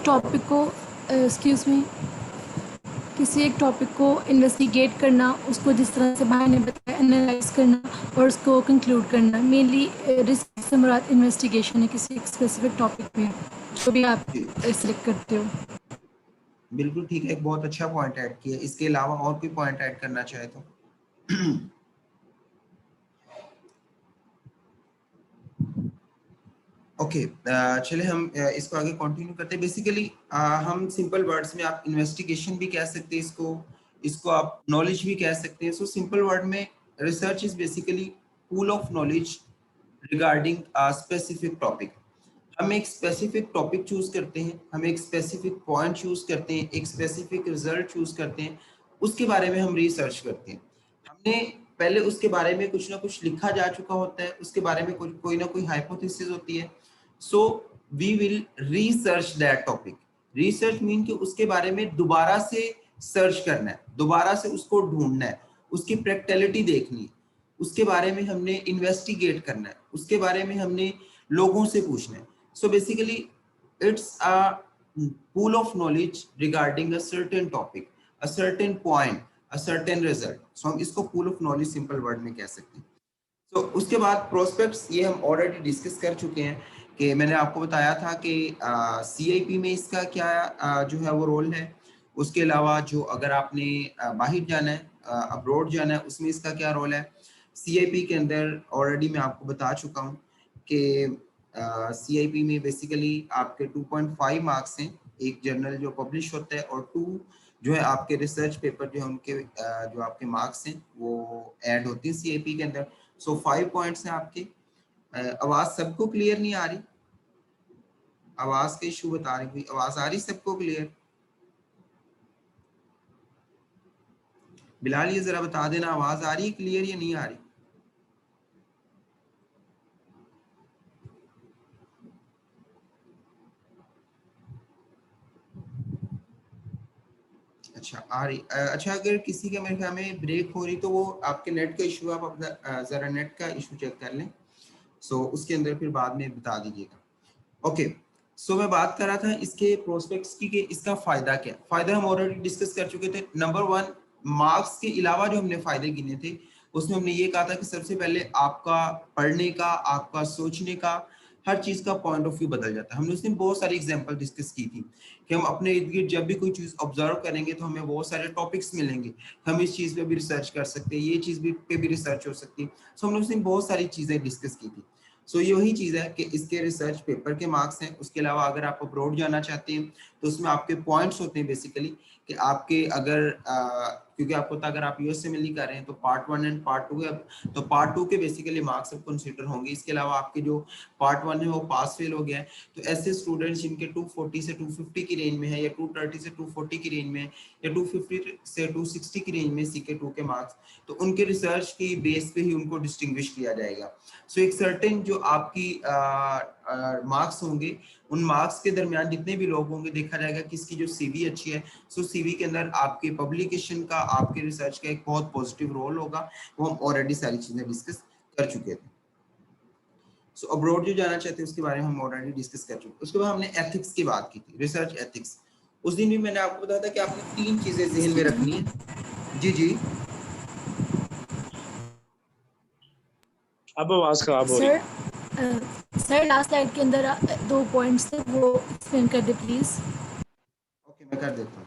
Topic को excuse me किसी एक टॉपिक को इन्वेस्टिगेट करना, उसको जिस तरह से भाई ने बताया एनालाइज करना और उसको कंक्लूड करना। मेनली रिसर्च से मुराद इन्वेस्टिगेशन है किसी एक स्पेसिफिक टॉपिक में, जो भी आप जी सिलेक्ट करते हो। बिल्कुल ठीक है, एक बहुत अच्छा पॉइंट ऐड किया। इसके अलावा और कोई पॉइंट ऐड करना चाहे तो? ओके चलिए हम इसको आगे कंटिन्यू करते हैं। बेसिकली हम सिंपल वर्ड्स में आप इन्वेस्टिगेशन भी कह सकते हैं इसको, इसको आप नॉलेज भी कह सकते हैं। सो सिंपल वर्ड में research is basically pool of knowledge regarding a specific topic. हम एक स्पेसिफिक टॉपिक चूज करते हैं, हम एक स्पेसिफिक पॉइंट चूज करते हैं, एक स्पेसिफिक रिजल्ट चूज करते हैं, उसके बारे में हम रिसर्च करते हैं। हमने पहले उसके बारे में कुछ ना कुछ लिखा जा चुका होता है, उसके बारे में कोई ना कोई हाइपोथेसिस होती है। So we will research that topic. Research mean कि उसके बारे में दोबारा से सर्च करना है, दोबारा से उसको ढूंढना है, उसकी प्रैक्टिकलिटी देखनी है, उसके बारे में हमने इन्वेस्टिगेट करना है, उसके बारे में हमने लोगों से पूछना है। So basically, it's a pool of knowledge regarding a certain topic, a certain point, a certain result. So हम इसको pool of knowledge simple word में कह सकते हैं। तो उसके बाद प्रोस्पेक्ट्स, ये हम ऑलरेडी डिस्कस कर चुके हैं कि मैंने आपको बताया था कि CIP में इसका क्या जो है वो रोल है। उसके अलावा जो अगर आपने बाहर जाना है, अब्रॉड जाना है, उसमें इसका क्या रोल है। CIP के अंदर ऑलरेडी मैं आपको बता चुका हूँ कि CIP में बेसिकली आपके 2.5 मार्क्स हैं, एक जर्नल जो पब्लिश होता है, और 2 जो है आपके रिसर्च पेपर जो है उनके जो आपके मार्क्स हैं वो ऐड होती है CIP के अंदर। सो 5 पॉइंट्स हैं आपके। आवाज सबको क्लियर नहीं आ रही? आवाज का इशू बता रही हुई, आवाज आ रही सबको क्लियर? बिलाल ये जरा बता देना, आवाज आ रही है क्लियर या नहीं आ रही? अच्छा आ रही। अच्छा अगर किसी के मेरे ख्याल में ब्रेक हो रही तो वो आपके नेट का इशू, आप अपना जरा नेट का इशू चेक कर लें। सो उसके अंदर फिर बाद में बता दीजिएगा। ओके सो मैं बात कर रहा था इसके प्रोस्पेक्ट्स की कि इसका फायदा क्या। फायदा हम ऑलरेडी डिस्कस कर चुके थे। नंबर 1, मार्क्स के अलावा जो हमने फायदे गिने थे उसमें हमने ये कहा था कि सबसे पहले आपका पढ़ने का, आपका सोचने का, हर चीज का पॉइंट ऑफ व्यू बदल जाता है। हमने उस दिन बहुत सारी एग्जांपल डिस्कस की थी कि हम अपने इर्द गिर्द जब भी कोई चीज ऑब्जर्व करेंगे तो हमें बहुत सारे टॉपिक्स मिलेंगे, हम इस चीज पे भी रिसर्च कर सकते हैं, ये चीज भी पे भी रिसर्च हो सकती है। सो हमने उस दिन बहुत सारी चीजें डिस्कस की थी। सो ये वही चीज है कि इसके रिसर्च पेपर के मार्क्स हैं। उसके अलावा अगर आप अब्रॉड जाना चाहते हैं तो उसमें आपके पॉइंट्स होते हैं बेसिकली कि आपके अगर क्योंकि आपको पता अगर आप यूएसए में नहीं कर रहे हैं तो पार्ट 1 एंड पार्ट 2 है, तो पार्ट 2 के बेसिकली मार्क्स अब कंसीडर होंगे। इसके अलावा आपके जो पार्ट 1 है वो पास फेल हो गया है, तो ऐसे स्टूडेंट्स जिनके 240 से 250 की रेंज में है, या 230 से 240 की रेंज में है, या 250 से 260 की रेंज में CK2 के मार्क्स, तो उनके रिसर्च की बेस पे ही उनको डिस्टिंग्विश किया जाएगा। सो एक सर्टेन जो आपकी मार्क्स होंगे, उन मार्क्स के दरमियान जितने भी लोग होंगे देखा जाएगा किसकी जो CV अच्छी है। सो CV के अंदर आपके पब्लिकेशन का, आपके रिसर्च का एक बहुत पॉजिटिव रोल होगा। वो हम ऑलरेडी सारी चीजें डिस्कस कर चुके थे। सो अब्रॉड जो जाना चाहते हैं उसके बारे में हम ऑलरेडी डिस्कस कर चुके। उसके बाद हमने एथिक्स की बात की थी, रिसर्च एथिक्स। उस दिन भी मैंने आपको बताया था कि आपने 3 चीजें जहन में रखनी है। जी जी अब आवाज खराब हो रही सर है। सर लास्ट स्लाइड के अंदर 2 पॉइंट्स थे, वो एक्सप्लेन कर दे प्लीज। ओके मैं कर देता हूँ।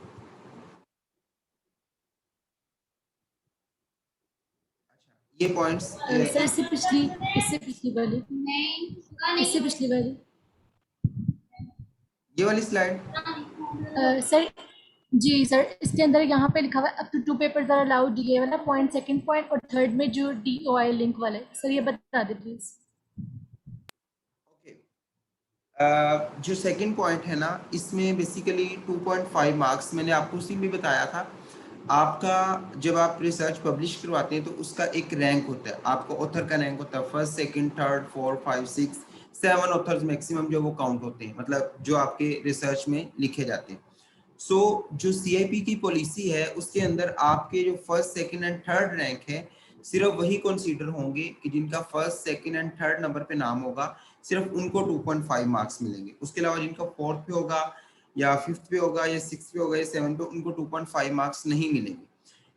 ये पॉइंट्स सर इससे पिछली वाली, ये वाली स्लाइड। सर जी सर, इसके अंदर यहाँ पे लिखा हुआ है up to 2 papers are allowed, ये वाला पॉइंट, सेकंड पॉइंट, और थर्ड में जो DOI लिंक वाला है, सर ये बता दे प्लीज। जो सेकंड पॉइंट है ना, इसमें बेसिकली 2.5 मार्क्स मैंने आपको उसी में बताया था। आपका जब आप रिसर्च पब्लिश करवाते हैं तो उसका एक रैंक होता है, आपका ऑथर का रैंक होता है, first, second, third, 4, 5, 6, 7 authors maximum जो वो काउंट होते हैं, मतलब जो आपके रिसर्च में लिखे जाते हैं। सो जो CIP की पॉलिसी है उसके अंदर आपके जो first, second and third rank है, सिर्फ वही कंसीडर होंगे कि जिनका first, second and third number पे नाम होगा, सिर्फ उनको 2.5 मार्क्स मिलेंगे। उसके अलावा जिनका फोर्थ पे होगा या 5th पे होगा या 6th पे होगा या 7th पे, उनको 2.5 मार्क्स नहीं मिलेंगे।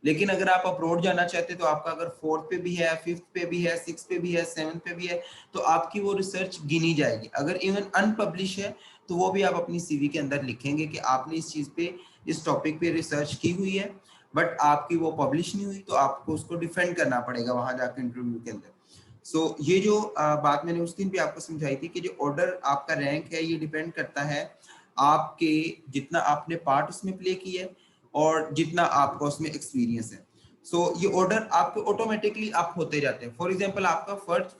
लेकिन अगर आप अब्रॉड जाना चाहते हैं तो आपका अगर 4th पे भी है, 5th पे भी है, 6th पे भी है, 7th पे भी है, तो आपकी वो रिसर्च गिनी जाएगी। अगर इवन अनपब्लिश है तो वो भी आप अपनी सीवी के अंदर लिखेंगे कि आपने इस चीज पे, इस टॉपिक पे रिसर्च की हुई है, बट आपकी वो पब्लिश नहीं हुई, तो आपको उसको डिफेंड करना पड़ेगा वहां जाकर इंटरव्यू के अंदर। सो ये जो बात मैंने उस दिन भी आपको समझाई थी कि जो ऑर्डर आपका रैंक है ये डिपेंड करता है आपके, जितना आपने पार्ट उसमें प्ले किया है और जितना आपका उसमें एक्सपीरियंस है। सो ये ऑर्डर आपके ऑटोमेटिकली अप होते जाते हैं। फॉर एग्जांपल आपका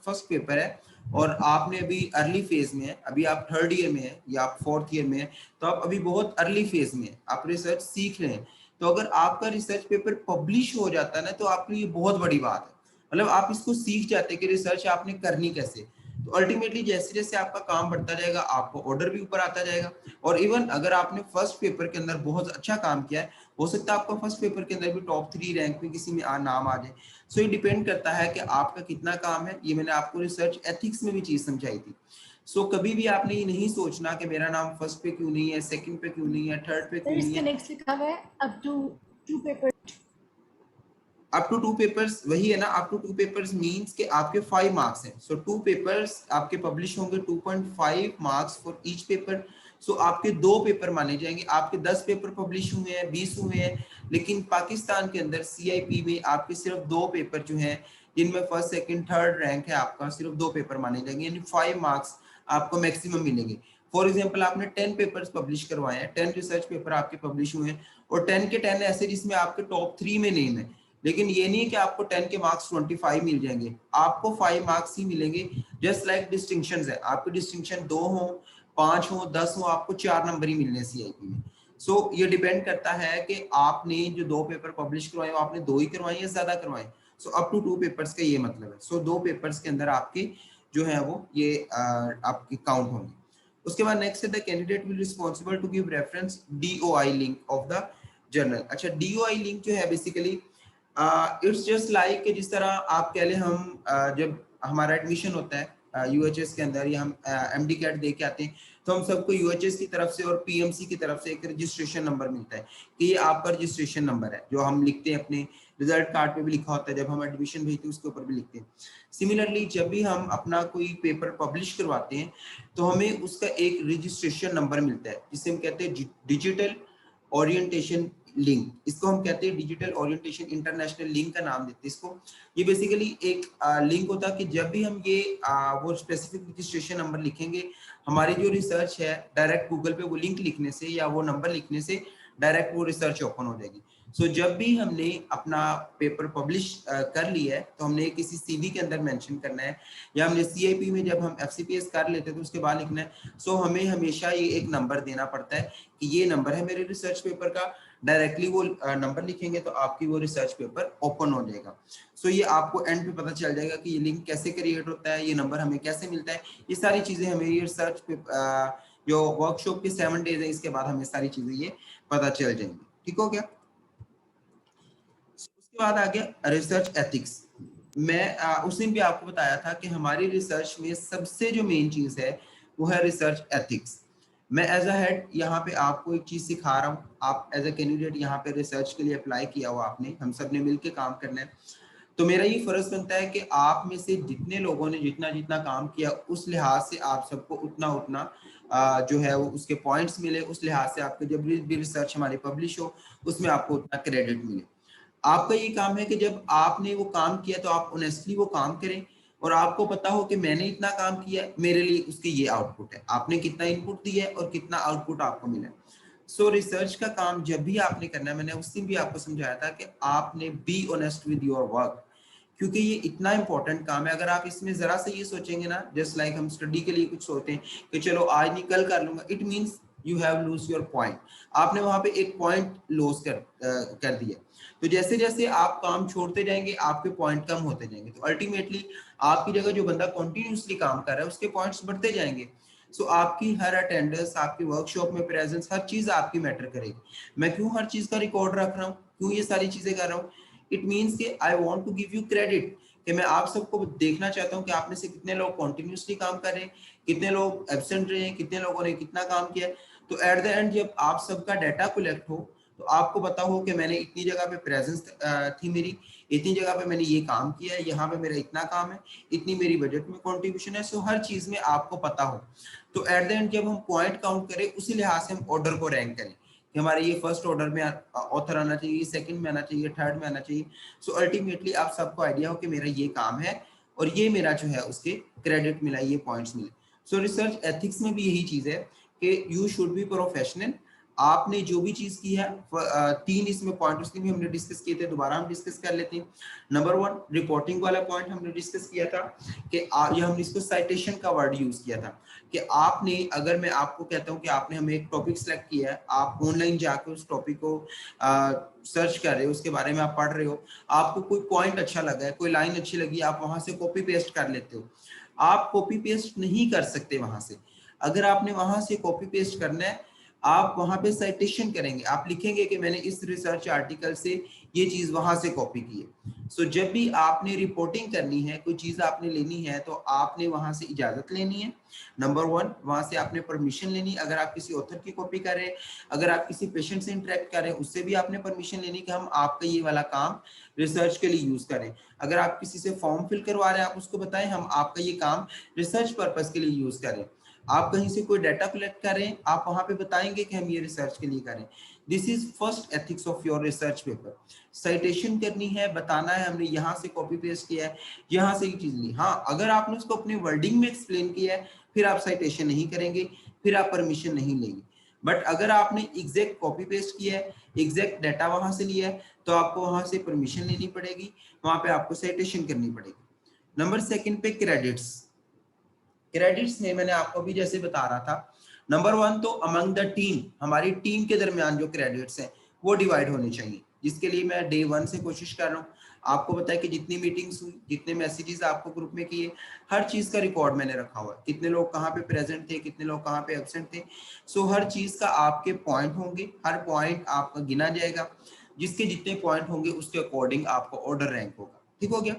फर्स्ट पेपर है और आपने अभी अर्ली फेज में है, अभी आप 3rd ईयर में है या आप 4th ईयर में है, तो आप अभी बहुत अर्ली फेज में है, आप रिसर्च सीख रहे हैं। तो अगर आपका रिसर्च पेपर पब्लिश हो जाता है ना, तो आपके लिए बहुत बड़ी बात है। मतलब आप इसको सीख जाते हैं कि रिसर्च आपने करनी कैसे। तो अल्टीमेटली जैसे जैसे आपका काम बढ़ता जाएगा, आपको ऑर्डर भी ऊपर आता जाएगा। और इवन अगर आपने फर्स्ट पेपर के अंदर बहुत अच्छा काम किया है, हो सकता है आपका फर्स्ट पेपर के अंदर भी टॉप 3 रैंक में किसी में नाम आ जाए। सो ये डिपेंड करता है कि आपका कितना काम है। ये मैंने आपको रिसर्च एथिक्स में भी चीज समझाई थी। सो कभी भी आपने ये नहीं सोचना कि मेरा नाम फर्स्ट पे क्यों नहीं है, सेकंड पे क्यों नहीं है, थर्ड पे क्यों नहीं इसके है। नेक्स्ट लिखा हुआ है up to 2 paper. Up to 2 papers वही है ना, अप टू 2 पेपर्स मींस के आपके 5 मार्क्स हैं। सो 2 पेपर्स आपके पब्लिश होंगे, 2.5 मार्क्स फॉर ईच पेपर। सो आपके 2 पेपर माने जाएंगे। आपके 10 पेपर पब्लिश हुए हैं, 20 हुए हैं, लेकिन पाकिस्तान के अंदर CIP में आपके सिर्फ 2 पेपर जो हैं, जिनमें फर्स्ट सेकंड थर्ड रैंक है आपका, सिर्फ 2 पेपर माने जाएंगे, यानी 5 मार्क्स आपको मैक्सिमम मिलेंगे। फॉर एग्जाम्पल आपने 10 पेपर्स पब्लिश करवाए हैं, 10 रिसर्च पेपर आपके पब्लिश हुए हैं, और 10 के 10 ऐसे जिसमें आपके टॉप 3 में नेम है। लेकिन ये नहीं है कि आपको 10 के मार्क्स 25 मिल जाएंगे, आपको 5 मार्क्स ही मिलेंगे। जस्ट लाइक डिस्टिंक्शंस है, आपके डिस्टिंक्शन 2 हो, 5 हो, 10 हो, आपको 4 नंबर ही मिलने CIP में। सो ये डिपेंड करता है कि आपने जो 2 पेपर पब्लिश करवाए, आपने 2 ही करवाए या ज्यादा करवाए। सो अप टू 2 पेपर्स का ये मतलब है। सो 2 पेपर्स के अंदर आपके जो है वो ये आपके काउंट होंगे। उसके बाद नेक्स्ट है the candidate will responsible to give reference DOI link of the journal. अच्छा, DOI लिंक जो है बेसिकली इट्स जस्ट लाइक कि जिस तरह आप कह लें, हम जब हमारा एडमिशन होता है UHS के अंदर, या हम MD कैट दे के आते हैं, तो हम सबको UHS की तरफ से और PMC की तरफ से एक रजिस्ट्रेशन नंबर मिलता है कि ये आपका रजिस्ट्रेशन नंबर है, जो हम लिखते हैं अपने रिजल्ट कार्ड पे भी लिखा होता है, जब हम एडमिशन भेजते हैं उसके ऊपर भी लिखते हैं। सिमिलरली जब भी हम अपना कोई पेपर पब्लिश करवाते हैं, तो हमें उसका एक रजिस्ट्रेशन नंबर मिलता है, जिसे हम कहते हैं डिजिटल ओरिएंटेशन लिंक। इसको हम कहते हैं डिजिटल ओरिएंटेशन इंटरनेशनल लिंक का नाम देते हैं इसको। ये बेसिकली एक लिंक होता है कि जब भी हम ये वो स्पेसिफिक रजिस्ट्रेशन नंबर लिखेंगे, हमारी जो रिसर्च है डायरेक्ट गूगल पे वो लिंक लिखने से या वो नंबर लिखने से डायरेक्ट वो रिसर्च ओपन हो जाएगी। सो जब भी हमने अपना पेपर पब्लिश कर लिया है, तो हमने किसी CV के अंदर मेंशन करना है, या हमने CIP में जब हम FCPS कर लेते हैं तो उसके बाद लिखना है। सो हमें हमेशा ये एक नंबर देना पड़ता है कि ये नंबर है मेरे रिसर्च पेपर का। डायरेक्टली वो नंबर लिखेंगे तो आपकी वो रिसर्च पेपर ओपन हो जाएगा। सो ये आपको एंड पे पता चल जाएगा कि ये लिंक कैसे क्रिएट होता है, ये नंबर हमें कैसे मिलता है। ये सारी चीजें हमें ये रिसर्च पेपर जो वर्कशॉप के 7 डेज है, इसके बाद हमें सारी चीजें ये पता चल जाएंगी। ठीक हो गया। उसके बाद आ गया रिसर्च एथिक्स। मैं उस दिन भी आपको बताया था कि हमारी रिसर्च में सबसे जो मेन चीज है वो है रिसर्च एथिक्स। मैं एज अ हेड यहाँ पे आपको एक चीज सिखा रहा हूँ, आप एज अ कैंडिडेट यहाँ पे रिसर्च के लिए अप्लाई किया हुआ आपने, हम सब ने मिलकर काम करना है। तो मेरा ये फर्ज बनता है कि आप में से जितने लोगों ने जितना जितना काम किया, उस लिहाज से आप सबको उतना उतना जो है वो उसके पॉइंट्स मिले, उस लिहाज से आपके जब भी रिसर्च हमारी पब्लिश हो उसमें आपको उतना क्रेडिट मिले। आपका ये काम है कि जब आपने वो काम किया तो आप ऑनेस्टली वो काम करें, और आपको पता हो कि मैंने इतना काम किया है, मेरे लिए उसकी ये आउटपुट है, आपने कितना इनपुट दिया है और कितना आउटपुट आपको मिला है। सो रिसर्च का काम जब भी आपने करना है, मैंने उस दिन भी आपको समझाया था कि आपने be honest with your work, क्योंकि ये इतना इंपॉर्टेंट काम है। अगर आप इसमें जरा से ये सोचेंगे ना, जस्ट लाइक हम स्टडी के लिए कुछ सोचते हैं कि चलो आज नहीं कल कर लूंगा, it means you have lose your point. आपने वहां पे एक पॉइंट लॉस कर दिया। तो जैसे जैसे आप काम छोड़ते जाएंगे आपके पॉइंट कम होते जाएंगे, तो अल्टीमेटली आपकी जगह जो बंदा कंटिन्यूअसली काम कर रहा है उसके पॉइंट्स बढ़ते जाएंगे। सो आपकी हर अटेंडेंस, आपकी वर्कशॉप में प्रेजेंस, हर चीज आपकी मैटर करेगी। मैं क्यों हर चीज का रिकॉर्ड रख रहा हूँ, क्यों ये सारी चीजें कर रहा हूँ? इट मीन्स कि I want to give you credit, कि मैं आप सबको देखना चाहता हूँ कि आप में से कितने लोग कंटिन्यूअसली काम कर रहे हैं, कितने लोग एब्सेंट रहे हैं, कितने लोगों ने कितना काम किया है। तो एट द एंड जब आप सबका डाटा कलेक्ट हो तो आपको पता हो कि मैंने इतनी जगह पे प्रेजेंस थी मेरी, इतनी जगह पे मैंने ये काम किया है, यहाँ पे मेरा इतना काम है, इतनी मेरी बजट में कंट्रीब्यूशन है, सो हर चीज में आपको पता हो। तो एट द एंड जब हम पॉइंट काउंट करें उसी लिहाज से हम ऑर्डर को रैंक करें कि हमारे ये फर्स्ट ऑर्डर में ऑथर आना चाहिए, सेकंड में आना चाहिए, थर्ड में आना चाहिए। सो अल्टीमेटली आप सबको आइडिया हो कि मेरा ये काम है और ये मेरा जो है उसके क्रेडिट मिला, ये पॉइंट्स मिले। सो रिसर्च एथिक्स में भी यही चीज है कि यू शुड बी प्रोफेशनल। आपने जो भी चीज की है, तीन इसमें पॉइंट उसके भी हमने डिस्कस किए थे, दोबारा हम डिस्कस कर लेते हैं। नंबर 1 रिपोर्टिंग वाला पॉइंट हमने डिस्कस किया था कि ये हमने इसको साइटेशन का वर्ड यूज किया था कि आपने, अगर मैं आपको कहता हूं कि आपने हमें एक टॉपिक सेलेक्ट किया है, आप ऑनलाइन जाकर उस टॉपिक को सर्च कर रहे हो, उसके बारे में आप पढ़ रहे हो, आपको कोई पॉइंट अच्छा लगा है, कोई लाइन अच्छी लगी, आप वहां से कॉपी पेस्ट कर लेते हो। आप कॉपी पेस्ट नहीं कर सकते वहां से। अगर आपने वहां से कॉपी पेस्ट करना है, आप वहां पे साइटेशन करेंगे, आप लिखेंगे कि मैंने इस रिसर्च आर्टिकल से ये चीज वहां से कॉपी की है। सो जब भी आपने रिपोर्टिंग करनी है, कोई चीज आपने लेनी है, तो आपने वहां से इजाजत लेनी है। नंबर 1 वहां से आपने परमिशन लेनी। अगर आप किसी ऑथर की कॉपी करें, अगर आप किसी पेशेंट से इंटरेक्ट करें, उससे भी आपने परमिशन लेनी कि हम आपका ये वाला काम रिसर्च के लिए यूज करें। अगर आप किसी से फॉर्म फिल करवा रहे हैं, आप उसको बताएं हम आपका ये काम रिसर्च पर्पस के लिए यूज करें। आप कहीं से कोई डाटा कलेक्ट करें, आप वहां पे बताएंगे कि हम ये रिसर्च के लिए करें। This is first ethics of your research paper. Citation करनी है, बताना है हमने यहाँ से कॉपी पेस्ट किया है, यहाँ से ये चीज ली। हाँ, अगर आपने उसको अपने वर्डिंग में एक्सप्लेन किया है, फिर आप साइटेशन नहीं करेंगे, फिर आप परमिशन नहीं लेंगे। बट अगर आपने एग्जैक्ट कॉपी पेस्ट किया है, एग्जैक्ट डाटा वहां से लिया है, तो आपको वहां से परमिशन लेनी पड़ेगी, वहां पे आपको साइटेशन करनी पड़ेगी। नंबर 2 पे क्रेडिट्स। क्रेडिट्स में मैंने आपको भी जैसे बता रहा था, नंबर 1 तो अमंग द टीम, हमारी टीम के दरमियान जो क्रेडिट्स हैं वो डिवाइड होने चाहिए, जिसके लिए मैं डे 1 से कोशिश कर रहा हूँ। आपको पता है कि जितनी मीटिंग्स हुई, जितने मैसेजेस आपको ग्रुप में किए, हर चीज का रिकॉर्ड मैंने रखा हुआ है, कितने लोग कहाँ पे प्रेजेंट थे, कितने लोग कहाँ पे एब्सेंट थे। सो हर चीज का आपके पॉइंट होंगे, हर पॉइंट आपका गिना जाएगा, जिसके जितने पॉइंट होंगे उसके अकॉर्डिंग आपका ऑर्डर रैंक होगा। ठीक हो गया।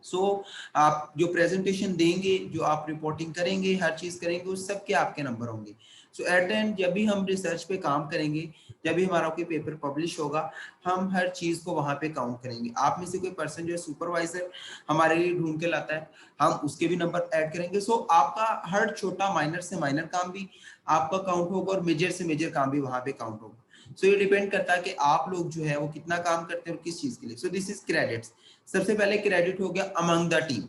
सो आप जो प्रेजेंटेशन देंगे, जो आप रिपोर्टिंग करेंगे, हर चीज करेंगे, उस सब के आपके नंबर होंगे। सो एट द एंड जब भी हम रिसर्च पे काम करेंगे, जब भी हमारा कोई पेपर पब्लिश होगा, हम हर चीज को वहां पे काउंट करेंगे। आप में से कोई पर्सन जो है सुपरवाइजर हमारे लिए ढूंढ के लाता है, हम उसके भी नंबर ऐड करेंगे। सो आपका हर छोटा माइनर से माइनर काम भी आपका काउंट होगा और मेजर से मेजर काम भी वहां पे काउंट होगा। सो ये डिपेंड करता है कि आप लोग जो है वो कितना काम करते हैं और किस चीज के लिए। So this is credits. सबसे पहले क्रेडिट हो गया among the team.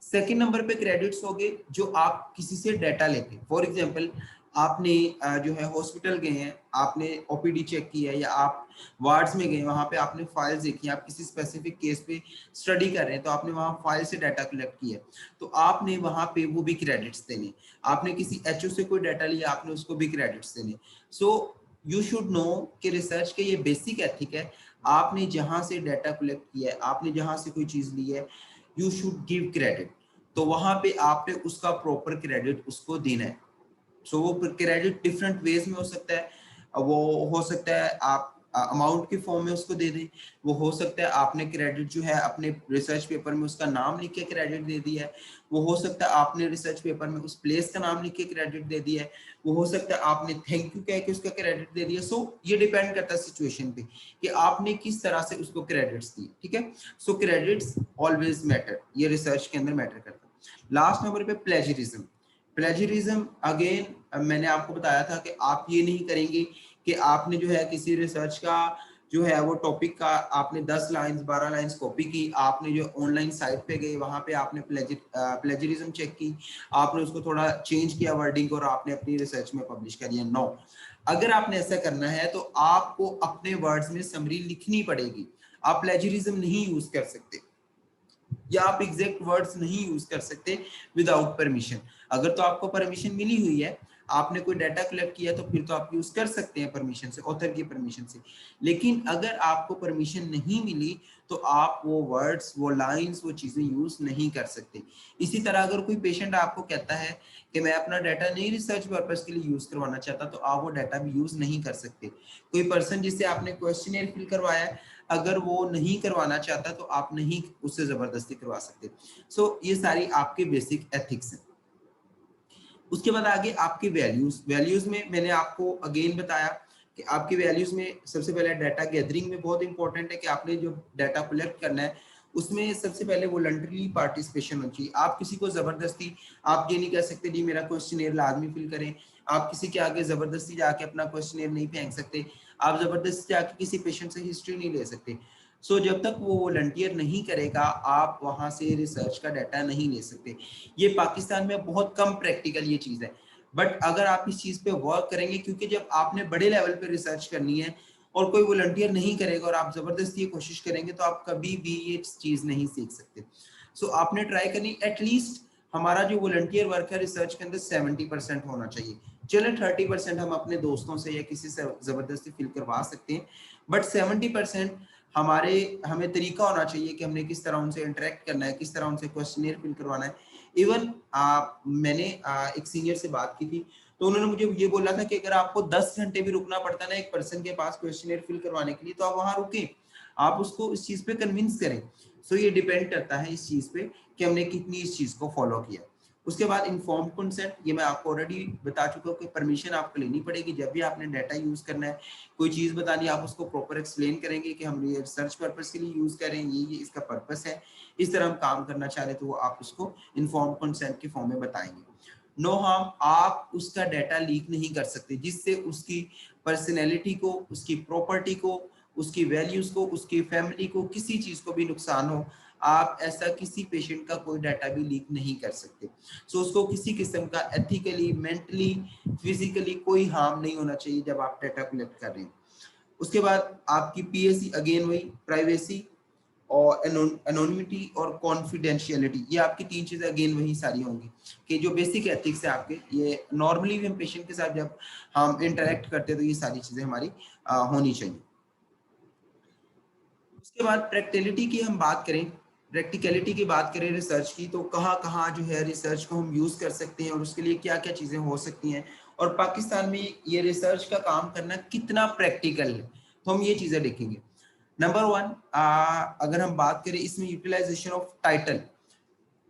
Second number पे क्रेडिट्स हो गए जो आप किसी से डाटा लेते हैं। फॉर एग्जांपल आपने जो है हॉस्पिटल गए हैं, आपने ओपीडी चेक की है, या आप वार्ड्स में गए, वहां पे आपने फाइल्स देखी, आप किसी स्पेसिफिक केस पे स्टडी कर रहे हैं, तो आपने वहां फाइल से डाटा कलेक्ट किया, तो आपने वहां पे वो भी क्रेडिट्स देने। आपने किसी एचओ से कोई डाटा लिया, आपने उसको भी क्रेडिट्स देने। सो यू शुड नो कि रिसर्च के ये बेसिक एथिक है। आपने जहां से डाटा कलेक्ट किया है, आपने जहां से कोई चीज ली है, यू शुड गिव क्रेडिट। तो वहां पे आपने उसका प्रॉपर क्रेडिट उसको देना है। सो वो क्रेडिट डिफरेंट वेज में हो सकता है। वो हो सकता है आप अमाउंट के फॉर्म में उसको दे दें, वो हो सकता है आपने क्रेडिट जो है अपने रिसर्च पेपर में उसका नाम लिख के क्रेडिट दे दिया है, वो हो सकता है आपने रिसर्च पेपर में उस प्लेस का नाम लिख के क्रेडिट दे दिया है, वो हो सकता है आपने थैंक यू कह के उसका क्रेडिट दे दिया। सो ये डिपेंड करता है सिचुएशन पे कि आपने किस तरह से उसको क्रेडिट्स दिए। ठीक है। सो क्रेडिट्स ऑलवेज मैटर, ये रिसर्च के अंदर मैटर करता है। लास्ट नंबर पे प्लेजरिज्म। प्लेजरिज्म अगेन मैंने आपको बताया था कि आप ये नहीं करेंगे कि आपने जो है किसी रिसर्च का जो है वो टॉपिक का आपने 10 लाइंस 12 लाइंस कॉपी की, आपने जो ऑनलाइन साइट पे गए, वहां पे आपने प्लेजरिज्म चेक की, आपने उसको थोड़ा चेंज किया वर्डिंग और आपने अपनी रिसर्च में पब्लिश कर दिया। नो, अगर आपने ऐसा करना है तो आपको अपने वर्ड्स में समरी लिखनी पड़ेगी। आप प्लेजरिज्म नहीं यूज कर सकते, या आप एग्जैक्ट वर्ड्स नहीं यूज कर सकते विदाउट परमिशन। अगर तो आपको परमिशन मिली हुई है, आपने कोई डाटा कलेक्ट किया, तो फिर तो आप यूज कर सकते हैं परमिशन से, ऑथर की परमिशन से। लेकिन अगर आपको परमिशन नहीं मिली तो आप वो वर्ड्स, वो लाइंस, वो चीजें यूज नहीं कर सकते। इसी तरह अगर कोई पेशेंट आपको कहता है कि मैं अपना डाटा नहीं रिसर्च पर्पस के लिए यूज करवाना चाहता, तो आप वो डाटा भी यूज नहीं कर सकते। कोई पर्सन जिससे आपने क्वेश्चनियर फिल करवाया है, अगर वो नहीं करवाना चाहता तो आप नहीं उससे जबरदस्ती करवा सकते। सो ये सारी आपके बेसिक एथिक्स हैं। उसके बाद आगे आपके वैल्यूज में मैंने आपको अगेन बताया कि आपकी वैल्यूज में सबसे पहले डाटा गैदरिंग में बहुत इंपॉर्टेंट है कि आपने जो डाटा कलेक्ट करना है उसमें सबसे पहले वॉलंटरी पार्टिसिपेशन होनी चाहिए। आप किसी को जबरदस्ती, आप ये नहीं कह सकते जी मेरा क्वेश्चनेयर लाजमी फिल करें, आप किसी के आगे जबरदस्ती जाके अपना क्वेश्चनेयर नहीं फेंक सकते, आप जबरदस्ती जाके किसी पेशेंट से हिस्ट्री नहीं ले सकते। सो जब तक वो वॉलंटियर नहीं करेगा आप वहां से रिसर्च का डाटा नहीं ले सकते। ये पाकिस्तान में बहुत कम प्रैक्टिकल ये चीज है, बट अगर आप इस चीज पे वर्क करेंगे, क्योंकि जब आपने बड़े लेवल पे रिसर्च करनी है और कोई वॉलंटियर नहीं करेगा और आप जबरदस्ती ये कोशिश करेंगे तो आप कभी भी ये चीज नहीं सीख सकते। सो आपने ट्राई करनी, एटलीस्ट हमारा जो वॉलंटियर वर्क है रिसर्च के अंदर 70% होना चाहिए। चलो 30% हम अपने दोस्तों से या किसी से जबरदस्ती फिल करवा सकते हैं, बट 70% हमें तरीका होना चाहिए कि हमने किस तरह उनसे इंटरेक्ट करना है, किस तरह उनसे क्वेश्चनियर फिल करवाना है। इवन मैंने एक सीनियर से बात की थी तो उन्होंने मुझे ये बोला था कि अगर आपको 10 घंटे भी रुकना पड़ता है ना एक पर्सन के पास क्वेश्चनियर फिल करवाने के लिए तो आप वहां रुकें, आप उसको इस चीज पे कन्विंस करें। सो ये डिपेंड करता है इस चीज पे कि हमने कितनी इस चीज को फॉलो किया। उसके बाद इन्फॉर्म्ड कंसेंट, ये मैं आपको ऑलरेडी बता चुका हूँ कि परमिशन आपको लेनी पड़ेगी जब भी आपने डाटा यूज करना है, कोई चीज बतानी आप उसको प्रॉपर एक्सप्लेन करेंगे कि हम ये रिसर्च पर्पस के लिए यूज करें, ये इसका पर्पस है, इस तरह हम काम करना चाह रहे तो वो आप उसको इन्फॉर्म्ड कंसेंट के फॉर्म में बताएंगे। नो हार्म, आप उसका डाटा लीक नहीं कर सकते जिससे उसकी पर्सनैलिटी को, उसकी प्रॉपर्टी को, उसकी वैल्यूज को, उसकी फैमिली को, किसी चीज को भी नुकसान हो, आप ऐसा किसी पेशेंट का कोई डाटा भी लीक नहीं कर सकते। सो उसको किसी किस्म का एथिकली, मेंटली, फिजिकली कोई हार्म नहीं होना चाहिए जब आप डाटा कलेक्ट कर रहे हैं। उसके बाद आपकी पीएसी, अगेन वही प्राइवेसी और एनोनिमिटी और कॉन्फिडेंशियलिटी, ये आपकी 3 चीजें अगेन वही सारी होंगी कि जो बेसिक एथिक्स है आपके, ये नॉर्मली भी हम पेशेंट के साथ जब हम इंटरेक्ट करते हैं तो ये सारी चीजें हमारी होनी चाहिए। उसके बाद प्रैक्टिकलिटी की हम बात करें, प्रैक्टिकलिटी की बात करें रिसर्च की, तो कहाँ कहाँ जो है रिसर्च को हम यूज कर सकते हैं और उसके लिए क्या क्या चीजें हो सकती हैं और पाकिस्तान में ये रिसर्च का काम करना कितना प्रैक्टिकल है, तो हम ये चीजें देखेंगे। नंबर 1, अगर हम बात करें इसमें यूटिलाइजेशन ऑफ टाइटल,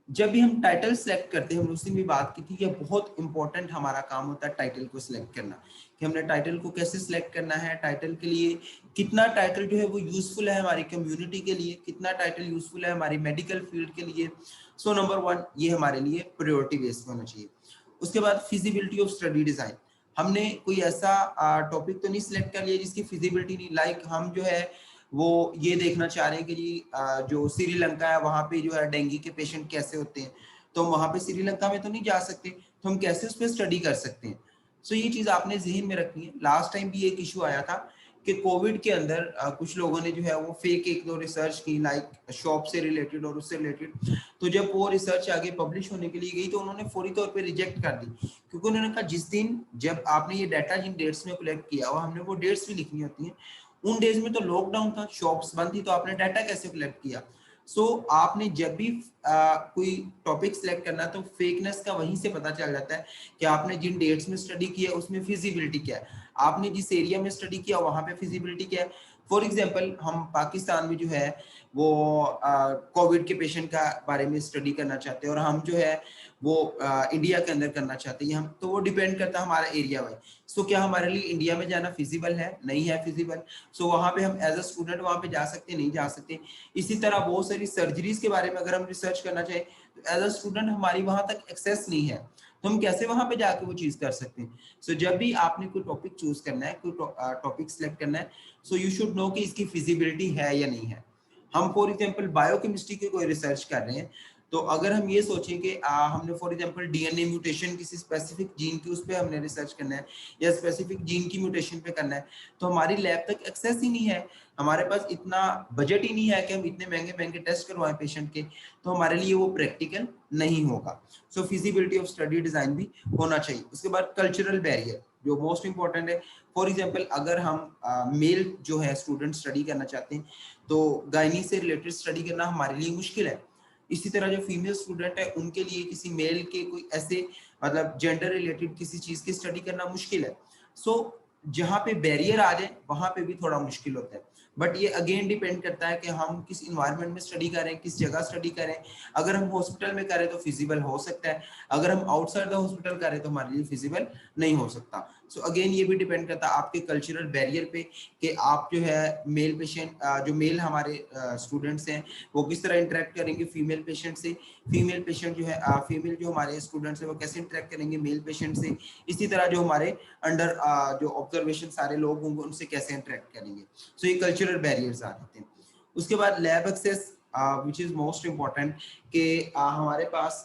जब भी हम टाइटल सेलेक्ट करते हैं, हम उस दिन भी बात की थी, ये बहुत इंपॉर्टेंट हमारा काम होता है टाइटल को सिलेक्ट करना, कि हमने टाइटल को कैसे सिलेक्ट करना है, टाइटल के लिए कितना टाइटल जो है वो यूजफुल है हमारी कम्युनिटी के लिए, कितना टाइटल यूजफुल है हमारी मेडिकल फील्ड के लिए। सो नंबर 1 ये हमारे लिए प्रायोरिटी बेस होना चाहिए। उसके बाद फिजिबिलिटी ऑफ स्टडी डिजाइन, हमने कोई ऐसा टॉपिक तो नहीं सिलेक्ट कर लिया जिसकी फिजिबिलिटी नहीं, लाइक हम जो है वो ये देखना चाह रहे हैं कि जी जो श्रीलंका है वहां पे जो है डेंगू के पेशेंट कैसे होते हैं, तो वहां पे श्रीलंका में तो नहीं जा सकते, तो हम कैसे उस पर स्टडी कर सकते हैं। सो ये चीज आपने जहन में रखनी है। लास्ट टाइम भी एक इशू आया था कि कोविड के अंदर कुछ लोगों ने जो है वो फेक 1-2 रिसर्च की, लाइक शॉप से रिलेटेड और उससे रिलेटेड, तो जब वो रिसर्च आगे पब्लिश होने के लिए गई तो उन्होंने फौरी तौर पे रिजेक्ट कर दी, क्योंकि उन्होंने कहा जिस दिन जब आपने ये डाटा जिन डेट्स में कलेक्ट किया हुआ, हमने वो डेट्स भी लिखनी होती हैं, उन डेज में तो लॉकडाउन था, शॉप्स बंद थी, तो आपने डाटा कैसे कलेक्ट किया। सो आपने जब भी कोई टॉपिक सिलेक्ट करना तो फेकनेस का वहीं से पता चल जाता है कि आपने जिन डेट्स में स्टडी किया उसमें फिजिबिलिटी क्या है, आपने जिस एरिया में स्टडी किया वहां पे फिजिबिलिटी क्या है। फॉर एग्जांपल हम पाकिस्तान में जो है वो कोविड के पेशेंट का बारे में स्टडी करना चाहते हैं और हम जो है वो इंडिया के अंदर करना चाहते हैं, हम तो वो डिपेंड करता है हमारा एरिया वाइज। सो क्या हमारे लिए इंडिया में जाना फिजिबल है, नहीं है फिजिबल, सो वहां पे हम एज अ स्टूडेंट वहां पे जा सकते हैं, नहीं जा सकते। इसी तरह बहुत सारी सर्जरीज के बारे में अगर हम रिसर्च करना चाहें तो एज अ स्टूडेंट हमारी वहां तक एक्सेस नहीं है, तो हम कैसे वहां पे जाके वो चीज कर सकते हैं। सो जब भी आपने कोई टॉपिक चूज करना है, कोई टॉपिक सिलेक्ट करना है, सो यू शुड नो कि इसकी फिजिबिलिटी है या नहीं है। हम फॉर एग्जांपल बायोकेमिस्ट्री की कोई रिसर्च कर रहे हैं, तो अगर हम ये सोचें कि हमने फॉर एग्जांपल डीएनए म्यूटेशन किसी स्पेसिफिक जीन की उस पर हमने रिसर्च करना है या स्पेसिफिक जीन की म्यूटेशन पे करना है, तो हमारी लैब तक एक्सेस ही नहीं है, हमारे पास इतना बजट ही नहीं है कि हम इतने महंगे महंगे टेस्ट करवाएं पेशेंट के, तो हमारे लिए वो प्रैक्टिकल नहीं होगा। सो फिजिबिलिटी ऑफ स्टडी डिजाइन भी होना चाहिए। उसके बाद कल्चरल बैरियर जो मोस्ट इंपॉर्टेंट है, फॉर एग्जांपल अगर हम मेल जो है स्टूडेंट स्टडी करना चाहते हैं तो गायनी से रिलेटेड स्टडी करना हमारे लिए मुश्किल है। इसी तरह जो फीमेल स्टूडेंट है उनके लिए किसी मेल के कोई ऐसे मतलब जेंडर रिलेटेड किसी चीज की स्टडी करना मुश्किल है। सो जहाँ पे बैरियर आ जाए वहां पे भी थोड़ा मुश्किल होता है। बट ये अगेन डिपेंड करता है कि हम किस इन्वायरमेंट में स्टडी करें, किस जगह स्टडी करें। अगर हम हॉस्पिटल में करें तो फिजिबल हो सकता है, अगर हम आउटसाइड द हॉस्पिटल करें तो हमारे लिए फिजिबल नहीं हो सकता। सो अगेन ये भी डिपेंड करता है आपके कल्चरल बैरियर पे कि आप जो है मेल पेशेंट, जो मेल हमारे स्टूडेंट्स हैं वो किस तरह इंटरेक्ट करेंगे फीमेल पेशेंट से, फीमेल पेशेंट जो है फीमेल जो हमारे स्टूडेंट्स हैं वो कैसे इंटरेक्ट करेंगे मेल पेशेंट से, इसी तरह जो हमारे अंडर जो ऑब्जर्वेशन सारे लोग होंगे उनसे कैसे इंटरेक्ट करेंगे। सो ये कल्चरल बैरियर्स आ जाते हैं। उसके बाद lab access which is most important कि हमारे पास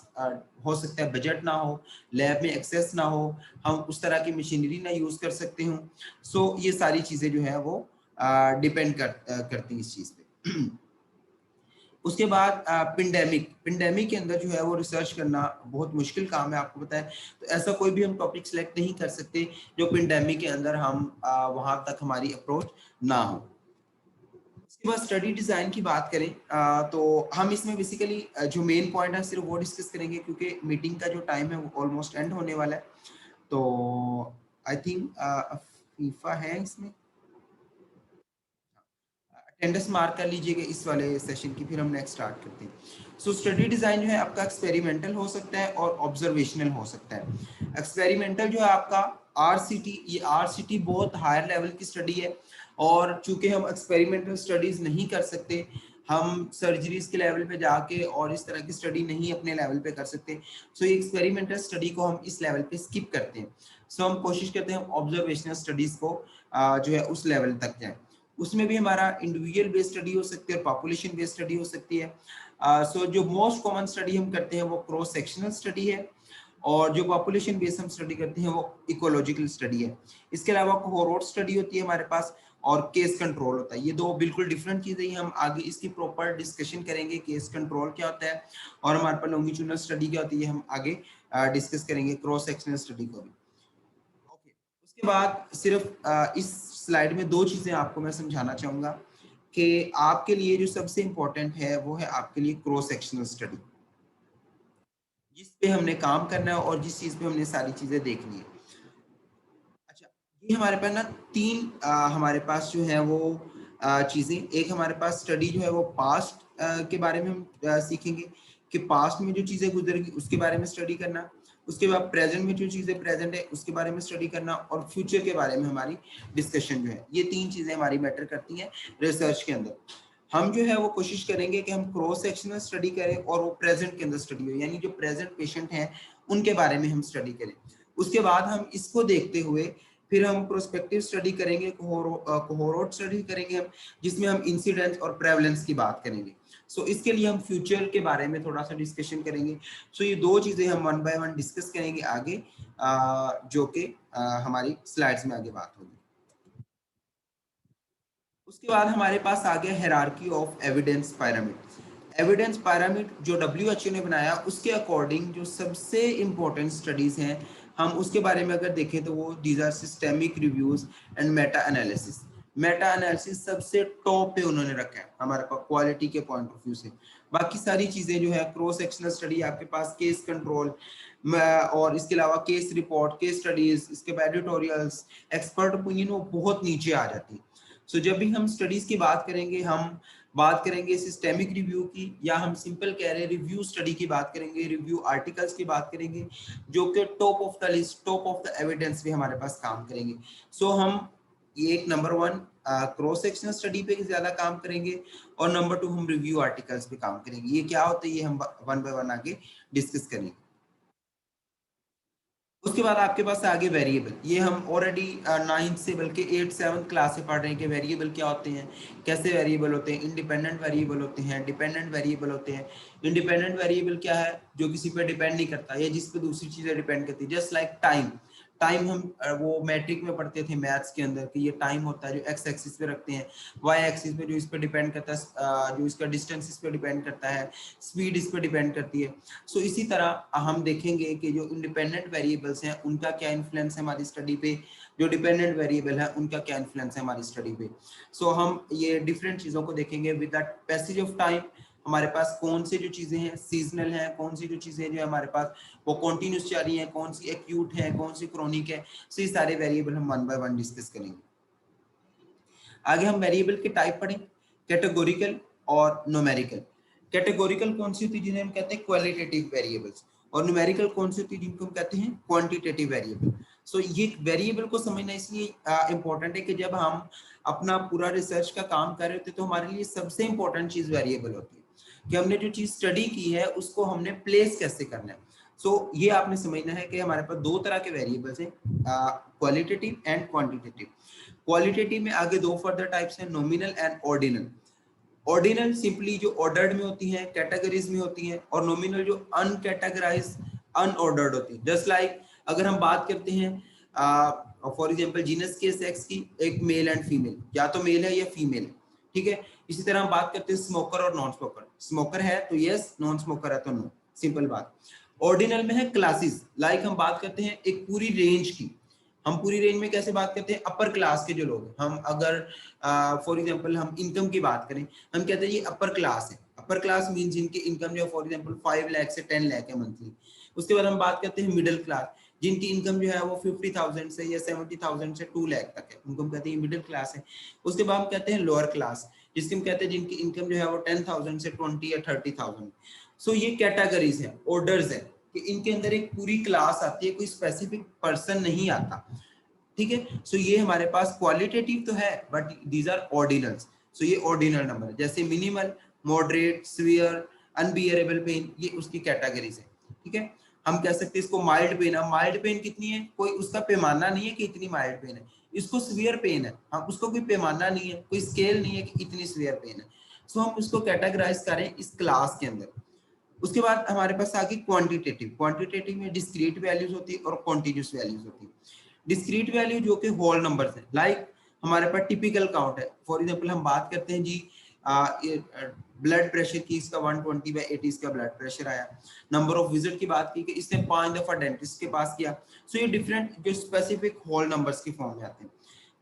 हो सकता है बजट ना हो, लैब में एक्सेस ना हो, हम उस तरह की मशीनरी ना यूज कर सकते हो। सो ये सारी चीजें जो है वो डिपेंड करती हैं इस चीज पे। उसके बाद पिंडेमिक के अंदर जो है वो रिसर्च करना बहुत मुश्किल काम है, आपको पता है। तो ऐसा कोई भी हम टॉपिक सिलेक्ट नहीं कर सकते जो पिंडेमिक के अंदर हम वहां तक हमारी अप्रोच ना हो। उसके बाद स्टडी डिजाइन की बात करें तो हम इसमें बेसिकली जो मेन पॉइंट है सिर्फ वो डिस्कस करेंगे क्योंकि मीटिंग का जो टाइम है वो ऑलमोस्ट एंड होने वाला है। तो आई थिंक फीफा है इसमें, अटेंडेंस मार्क कर लीजिएगा इस वाले सेशन की, फिर हम नेक्स्ट स्टार्ट करते हैं। सो स्टडी डिजाइन जो है आपका एक्सपेरिमेंटल हो सकता है और ऑब्जर्वेशनल हो सकता है। एक्सपेरिमेंटल जो है आपका आरसीटी, ये आरसीटी बहुत हायर लेवल की स्टडी है और चूंकि हम एक्सपेरिमेंटल स्टडीज नहीं कर सकते, हम सर्जरीज के लेवल पे जाके और इस तरह की स्टडी नहीं अपने लेवल पे कर सकते। सो ये एक्सपेरिमेंटल स्टडी को हम इस लेवल पे स्किप करते हैं। सो हम कोशिश करते हैं हम ऑब्जर्वेशनल स्टडीज को जो है उस लेवल तक जाए। उसमें भी हमारा इंडिविजुअल बेस्ड स्टडी हो सकती है और पॉपुलेशन बेस्ड स्टडी हो सकती है। सो जो मोस्ट कॉमन स्टडी हम करते हैं वो क्रॉस सेक्शनल स्टडी है और जो पॉपुलेशन बेस्ड हम स्टडी करते हैं वो इकोलॉजिकल स्टडी है। इसके अलावा कोहोर्ट स्टडी होती है हमारे पास और केस कंट्रोल होता है। ये दो बिल्कुल डिफरेंट चीजें हैं, हम आगे इसकी प्रॉपर डिस्कशन करेंगे। केस कंट्रोल क्या होता है और हमारे पास लॉन्गिट्यूडनल स्टडी क्या होती है हम आगे डिस्कस करेंगे, क्रॉस सेक्शनल स्टडी को भी। ओके, उसके बाद सिर्फ इस स्लाइड में दो चीजें आपको मैं समझाना चाहूंगा कि आपके लिए जो सबसे इंपॉर्टेंट है वो है आपके लिए क्रॉस सेक्शनल स्टडी, जिस पे हमने काम करना है और जिस चीज पे हमने सारी चीजें देखनी है। अच्छा, ये हमारे पास ना तीन हमारे पास जो है वो चीजें, एक हमारे पास स्टडी जो है वो पास्ट के बारे में हम सीखेंगे कि पास्ट में जो चीजें गुजरेगी उसके बारे में स्टडी करना। उसके बाद प्रेजेंट में जो चीजें प्रेजेंट है उसके बारे में स्टडी करना और फ्यूचर के बारे में हमारी डिस्कशन जो है। ये तीन चीजें हमारी मैटर करती हैं रिसर्च के अंदर। हम जो है वो कोशिश करेंगे कि हम क्रॉस सेक्शनल स्टडी करें और वो प्रेजेंट के अंदर स्टडी हो, यानी जो प्रेजेंट पेशेंट हैं उनके बारे में हम स्टडी करें। उसके बाद हम इसको देखते हुए फिर हम प्रोस्पेक्टिव स्टडी करेंगे, कोहोर्ट स्टडी करेंगे हम, जिसमें हम इंसिडेंस और प्रेवलेंस की बात करेंगे। सो इसके लिए हम फ्यूचर के बारे में थोड़ा सा डिस्कशन करेंगे। सो ये दो चीजें हम वन बाय वन डिस्कस करेंगे आगे, जो कि हमारी स्लाइड्स में आगे बात होगी। उसके बाद हमारे पास आ गया hierarchy of evidence pyramid. Evidence pyramid जो WHO ने बनाया उसके अकॉर्डिंग जो सबसे इंपॉर्टेंट स्टडीज हैं हम उसके बारे में अगर देखें तो वो these are systemic reviews and meta analysis. Meta analysis सबसे टॉप पे उन्होंने रखा है हमारे पास क्वालिटी के पॉइंट ऑफ व्यू से। बाकी सारी चीजें जो है क्रॉस सेक्शनल स्टडी, आपके पास केस कंट्रोल और इसके अलावा केस रिपोर्ट, केस स्टडीज, इसके बाद एडिटोरियल्स, एक्सपर्ट ओपिनियन, वो बहुत नीचे आ जाती है। सो जब भी हम स्टडीज की बात करेंगे हम बात करेंगे सिस्टेमिक रिव्यू की, या हम सिंपल कह रहे हैं रिव्यू स्टडी की बात करेंगे, रिव्यू आर्टिकल्स की बात करेंगे, जो कि top of the list, top of the evidence भी हमारे पास काम करेंगे। सो हम ये एक number one cross sectional study पे ज्यादा काम करेंगे और नंबर टू हम रिव्यू आर्टिकल्स पे काम करेंगे। ये क्या होता है ये हम वन बाय वन आगे डिस्कस करेंगे। उसके बाद आपके पास आगे वेरिएबल, ये हम ऑलरेडी 9th से बल्कि 8th 7th क्लास से पढ़ रहे हैं कि वेरिएबल क्या होते हैं, कैसे वेरिएबल होते हैं। इंडिपेंडेंट वेरिएबल होते हैं, डिपेंडेंट वेरिएबल होते हैं। इंडिपेंडेंट वेरिएबल क्या है, जो किसी पे डिपेंड नहीं करता या जिस पे दूसरी चीजें डिपेंड करती है। जस्ट लाइक टाइम, टाइम हम वो मैट्रिक में पढ़ते थे मैथ्स के अंदर कि ये टाइम होता है जो एक्स एक्सिस पे रखते हैं, वाई एक्सिस पे जो इस पे डिपेंड करता है, जो इसका डिस्टेंस इस पे डिपेंड करता है, स्पीड इस पे डिपेंड करती है। सो इसी तरह हम देखेंगे कि जो इंडिपेंडेंट वेरिएबल्स हैं उनका क्या इन्फ्लुएंस है हमारी स्टडी पे, जो डिपेंडेंट वेरिएबल है उनका क्या इन्फ्लुएंस है हमारी स्टडी पे। सो हम ये डिफरेंट चीजों को देखेंगे with the passage of time. हमारे पास कौन से जो चीजें हैं सीजनल हैं, कौन सी जो चीजें जो हमारे पास वो कॉन्टिन्यूस जा रही हैं, कौन सी एक्यूट है, कौन सी क्रोनिक है। सो ये सारे वेरिएबल हम वन बाय वन डिस्कस करेंगे। आगे हम वेरिएबल के टाइप पढ़ें, कैटेगोरिकल और न्यूमेरिकल। कैटेगोरिकल कौन सी होती है, जिन्हें हम कहते हैं क्वालिटेटिव वेरिएबल्स, और न्यूमेरिकल कौन सी होती है, जिनको हम कहते हैं क्वांटिटेटिव वेरिएबल। सो ये वेरिएबल को समझना इसलिए इंपॉर्टेंट है कि जब हम अपना पूरा रिसर्च का काम कर रहे होते हैं तो हमारे लिए सबसे इंपॉर्टेंट चीज वेरिएबल होती है कि हमने जो चीज स्टडी की है उसको हमने प्लेस कैसे करना है। सो ये आपने समझना है कि हमारे पास दो तरह के वेरिएबल्स हैं, क्वालिटेटिव एंड क्वांटिटेटिव। क्वालिटेटिव में आगे दो फर्दर टाइप्स हैं, nominal and ordinal. Ordinal simply जो ऑर्डर्ड में होती हैं, कैटेगरीज में होती हैं, और नॉमिनल जो अनकैटेगराइज अनऑर्डर्ड होती है। जस्ट लाइक अगर हम बात करते हैं फॉर एग्जांपल जीनस के सेक्स की, एक मेल एंड फीमेल, या तो मेल है या फीमेल है, ठीक है। इसी तरह हम बात करते हैं स्मोकर और नॉन स्मोकर, स्मोकर है तो यस, नॉन स्मोकर है तो नो, सिंपल बात। ऑर्डिनल में है क्लासेस, लाइक हम बात करते हैं एक पूरी रेंज की। हम पूरी रेंज में कैसे बात करते हैं, अपर क्लास के जो लोग हैं, हम अगर फॉर एग्जांपल हम इनकम की बात करें, हम कहते हैं ये अपर क्लास है। अपर क्लास मीन जिनकी इनकम जो फॉर एग्जांपल 5 लाख से 10 लाख है मंथली। उसके बाद हम बात करते हैं मिडिल क्लास, जिनकी इनकम जो है वो 50,000 से या 70,000 से 2 लाख तक है, उनको हम कहते हैं मिडिल क्लास है। उसके बाद हम कहते हैं लोअर क्लास, जिसकी हम कहते हैं जिनकी इनकम जो है वो 10,000 से 20 या 30,000। सो ये कैटेगरीज है, ऑर्डर्स है कि इनके अंदर एक पूरी क्लास आती है, कोई स्पेसिफिक पर्सन नहीं आता, ठीक है। सो ये हमारे पास क्वालिटेटिव तो है but these are ordinals. So ये ऑर्डिनल नंबर है, जैसे minimal, moderate, severe, unbearable pain, ये उसकी कैटेगरीज है, ठीक है। हम कह सकते हैं इसको माइल्ड पेन है। माइल्ड पेन कितनी है, कोई उसका पैमाना नहीं है कि इतनी माइल्ड पेन है। इसको सीवियर पेन है, हम उसको कोई पैमाना नहीं है, कोई स्केल नहीं है कि इतनी सीवियर पेन है। सो हम उसको कैटेगराइज करें इस क्लास के अंदर। उसके बाद हमारे पास आगे क्वांटिटेटिव। क्वांटिटेटिव में डिस्क्रीट वैल्यूज होती है और कॉन्टिन्यूस वैल्यूज होती है। डिस्क्रीट वैल्यू जो कि होल नंबर्स है, लाइक हमारे पास टिपिकल काउंट है। फॉर एग्जांपल हम बात करते हैं जी ब्लड प्रेशर की, इसका 120/80 इसका ब्लड प्रेशर आया। नंबर ऑफ विजिट की बात की कि इसने 5 दफा डेंटिस्ट के पास किया। सो ये डिफरेंट जो स्पेसिफिक होल नंबर्स की फॉर्म में आते हैं।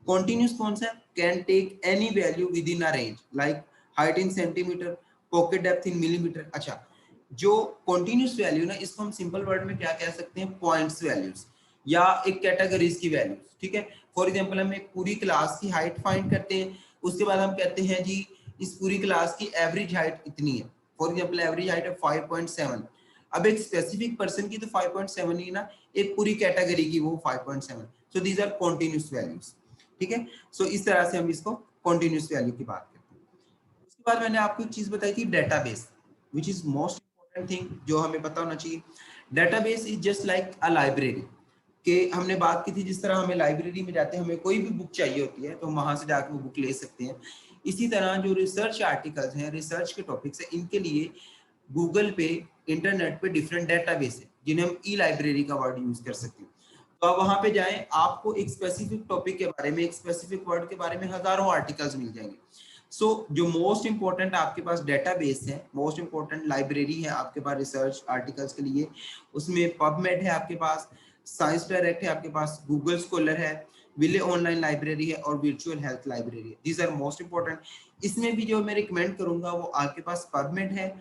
कॉन्टिन्यूस कौन सा, can take any value within a range, like height in centimeter, pocket depth in millimeter. अच्छा, जो कॉन्टिन्यूस वैल्यू ना, इसको हम सिंपल वर्ड में क्या कह सकते हैं, पॉइंट्स वैल्यूज या एक कैटेगरीज की वैल्यूज, ठीक है। फॉर एग्जांपल हम एक पूरी क्लास की हाइट फाइंड करते हैं, उसके बाद हम कहते हैं जी इस पूरी क्लास की एवरेज हाइट इतनी है। फॉर एग्जांपल एवरेज हाइट है 5.7। अब एक स्पेसिफिक पर्सन की तो 5.7 ही ना, एक पूरी कैटेगरी की वो 5.7। So these are continuous values, ठीक है। सो इस तरह से हम इसको कॉन्टिन्यूस वैल्यू की बात करते हैं। उसके बाद मैंने आपको एक चीज बताई थी, database, which is most important thing जो हमें पता होना चाहिए। Database is just like a library, कि हमने बात की थी जिस तरह हमें लाइब्रेरी में जाते हैं, हमें कोई भी बुक चाहिए होती है तो हम वहां से जाकर वो बुक ले सकते हैं। इसी तरह जो रिसर्च आर्टिकल्स हैं, रिसर्च के टॉपिक्स हैं, इनके लिए गूगल पे, इंटरनेट पे डिफरेंट डेटाबेस है जिन्हें हम ई लाइब्रेरी का वर्ड यूज कर सकते हैं। तो आप वहां पे जाएं, आपको एक स्पेसिफिक टॉपिक के बारे में, एक स्पेसिफिक वर्ड के बारे में हजारों आर्टिकल्स मिल जाएंगे। सो जो मोस्ट इंपॉर्टेंट आपके पास डेटाबेस है, मोस्ट इंपॉर्टेंट लाइब्रेरी है आपके पास रिसर्च आर्टिकल्स के लिए, उसमें पबमेड है आपके पास, साइंस डायरेक्ट है आपके पास, गूगल स्कॉलर है, विले ऑनलाइन लाइब्रेरी है और वर्चुअल हेल्थ लाइब्रेरी है। These are most important. इसमें भी जो मैं रिकमेंड करूंगा वो आपके पास पबमेड है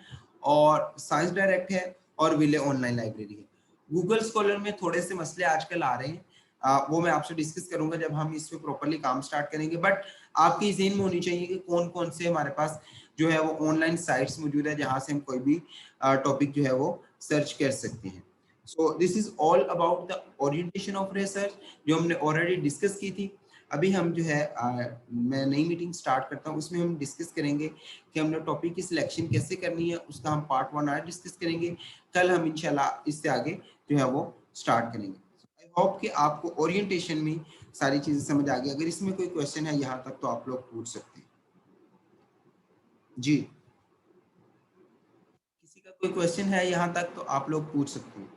और साइंस डायरेक्ट है और विले ऑनलाइन लाइब्रेरी है। गूगल स्कॉलर में थोड़े से मसले आजकल आ रहे हैं, वो मैं आपसे डिस्कस करूंगा जब हम इस पे प्रॉपर्ली काम स्टार्ट करेंगे। बट आपकी ज़हन में होनी चाहिए कि कौन कौन से हमारे पास जो है वो ऑनलाइन साइट्स मौजूद है जहां से हम कोई भी टॉपिक जो है वो सर्च कर सकते हैं। So this is all about the orientation of research, जो हमने ऑलरेडी डिस्कस की थी। अभी हम जो है मैं नई मीटिंग स्टार्ट करता हूँ, उसमें हम डिस्कस करेंगे कि हमने टॉपिक की सिलेक्शन कैसे करनी है, उसका हम पार्ट 1 आज डिस्कस करेंगे। कल हम इंशाल्लाह इससे आगे जो है वो स्टार्ट करेंगे। आई होप कि आपको ओरिएंटेशन में सारी चीजें समझ आ गई। अगर इसमें कोई क्वेश्चन है यहाँ तक तो आप लोग पूछ सकते हैं जी। किसी का कोई क्वेश्चन है यहाँ तक तो आप लोग पूछ सकते हैं।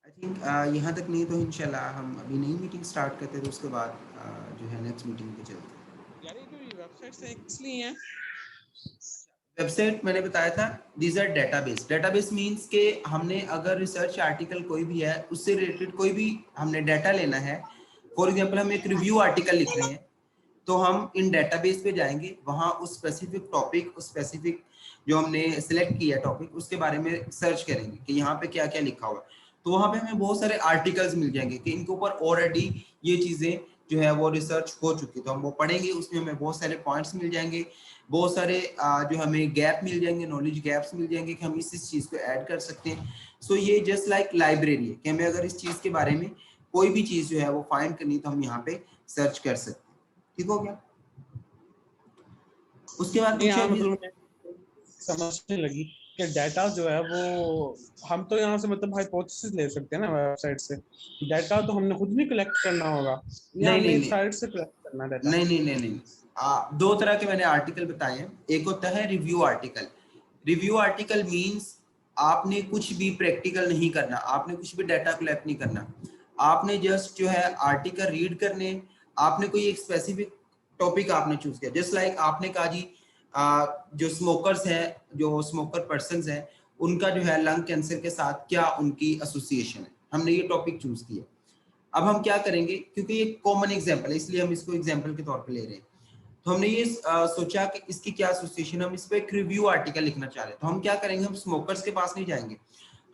आई थिंक यहाँ तक नहीं तो इंशाल्लाह हम अभी नई मीटिंग स्टार्ट करते हैं, तो उसके बाद जो है नेक्स्ट मीटिंग पे चलते हैं। यार ये जो वेबसाइट्स हैं किस लिए हैं? वेबसाइट मैंने बताया था, these are database. Database means के हमने अगर रिसर्च आर्टिकल कोई भी है उससे रिलेटेड कोई भी हमने डाटा लेना है फॉर एग्जांपल हम एक रिव्यू आर्टिकल लिख रहे हैं, तो हम इन डेटाबेस पे जाएंगे, वहां उस स्पेसिफिक टॉपिक, उस स्पेसिफिक जो हमने सिलेक्ट किया टॉपिक, उसके बारे में सर्च करेंगे कि यहाँ पे क्या क्या लिखा हुआ है। तो वहां पे हमें बहुत सारे आर्टिकल्स मिल जाएंगे कि इनके ऊपर ऑलरेडी ये चीजें जो है वो रिसर्च हो चुकी है, तो हम वो पढ़ेंगे, उसमें हमें बहुत सारे पॉइंट्स मिल जाएंगे, बहुत सारे जो हमें गैप मिल जाएंगे, नॉलेज गैप्स मिल जाएंगे कि हम इस चीज को ऐड कर सकते हैं। सो ये जस्ट लाइक लाइब्रेरी है कि हमें अगर इस चीज के बारे में कोई भी चीज जो है वो फाइंड करनी तो हम यहाँ पे सर्च कर सकते हैं। ठीक हो गया? उसके बाद यहाँ कुछ मतलब मुझे समझने लगी कि डाटा जो है वो हम तो यहाँ से मतलब हाइपोथेसिस ले सकते हैं ना वेबसाइट से, डाटा तो हमने खुद नहीं कलेक्ट करना होगा या नहीं हमें नहीं एक नहीं साइट से कलेक्ट करना डाटा? नहीं नहीं नहीं नहीं दो तरह के मैंने आर्टिकल बताए हैं। एक होता है review article. Review article means आपने कुछ भी प्रैक्टिकल नहीं करना, आपने कुछ भी डाटा कलेक्ट नहीं करना, आपने जस्ट जो है आर्टिकल रीड करने, आपने कोई एक स्पेसिफिक टॉपिक आपने चूज किया, जस्ट लाइक आपने कहा जी जो स्मोकर्स हैं, जो स्मोकर पर्संस हैं, उनका जो है लंग कैंसर के साथ क्या उनकी एसोसिएशन है, हमने ये टॉपिक चूज किया। अब हम क्या करेंगे, क्योंकि ये कॉमन एग्जांपल है इसलिए हम इसको एग्जांपल के तौर पे ले रहे हैं, तो हमने ये सोचा कि इसकी क्या एसोसिएशन, हम इस पे एक रिव्यू आर्टिकल लिखना चाह रहे हैं। तो हम क्या करेंगे, हम स्मोकर्स के पास नहीं जाएंगे,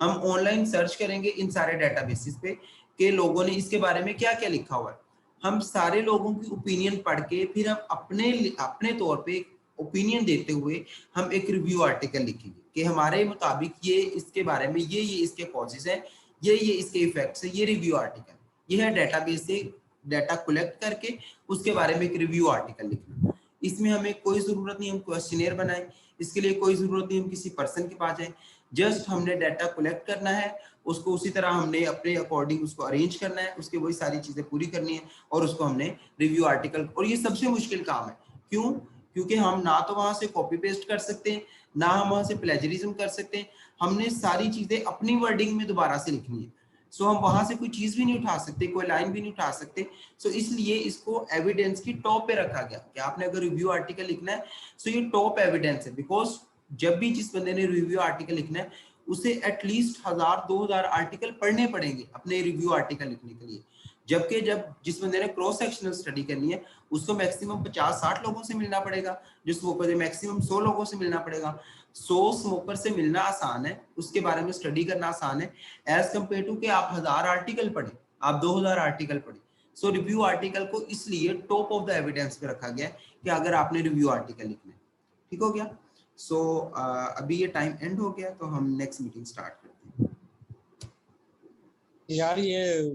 हम ऑनलाइन सर्च करेंगे इन सारे डेटाबेसेस पे कि लोगों ने इसके बारे में क्या क्या लिखा हुआ है। हम सारे लोगों की ओपिनियन पढ़ के फिर हम अपने अपने तौर पे ओपिनियन देते हुए हम एक रिव्यू आर्टिकल लिखेंगे कि हमारे मुताबिक ये इसके बारे में ये इसके कॉजेज है, ये इसके इफेक्ट्स है, ये रिव्यू आर्टिकल, ये है डेटाबेस से डाटा कलेक्ट करके उसके बारे में एक रिव्यू आर्टिकल लिखना। इसमें हमें कोई जरूरत नहीं हम क्वेश्चनेयर बनाएं, इसके लिए कोई जरूरत नहीं हम किसी पर्सन के पास जाएं, जस्ट हमने डाटा कलेक्ट करना है, उसको उसी तरह हमने अपने अकॉर्डिंग उसको अरेंज करना है, उसके वही सारी चीजें पूरी करनी है और उसको हमने रिव्यू आर्टिकल। और ये सबसे मुश्किल काम है, क्यों? क्योंकि हम ना तो वहां से कॉपी पेस्ट कर सकते हैं, ना हम वहां से प्लेजरिज्म कर सकते हैं, हमने सारी चीजें अपनी वर्डिंग में दोबारा से लिखनी है। सो हम वहां से कोई चीज भी नहीं उठा सकते, कोई लाइन भी नहीं उठा सकते। सो इसलिए इसको एविडेंस की टॉप पे रखा गया कि आपने अगर रिव्यू आर्टिकल लिखना है सो ये टॉप एविडेंस है, बिकॉज जब भी जिस बंदे ने रिव्यू आर्टिकल लिखना है उसे एटलीस्ट 1000-2000 आर्टिकल पढ़ने पड़ेंगे अपने रिव्यू आर्टिकल लिखने के लिए, जबकि जब जिस बंदे ने क्रॉस सेक्शनल स्टडी करनी है उसको मैक्सिमम 50-60 लोगों से मिलना पड़ेगा, जो स्मोकर है मैक्सिमम 100 लोगों से मिलना पड़ेगा। 100 स्मोकर से मिलना आसान है, उसके बारे में स्टडी करना आसान है, एज कम्पेयर टू कि आप 1000 आर्टिकल पढ़े, आप 2000 आर्टिकल पढ़े। सो रिव्यू आर्टिकल को इसलिए टॉप ऑफ द एविडेंस पे रखा गया है कि अगर आपने रिव्यू आर्टिकल लिखना है। ठीक हो गया? सो अभी ये टाइम एंड हो गया, तो हम नेक्स्ट मीटिंग स्टार्ट करते हैं। यार ये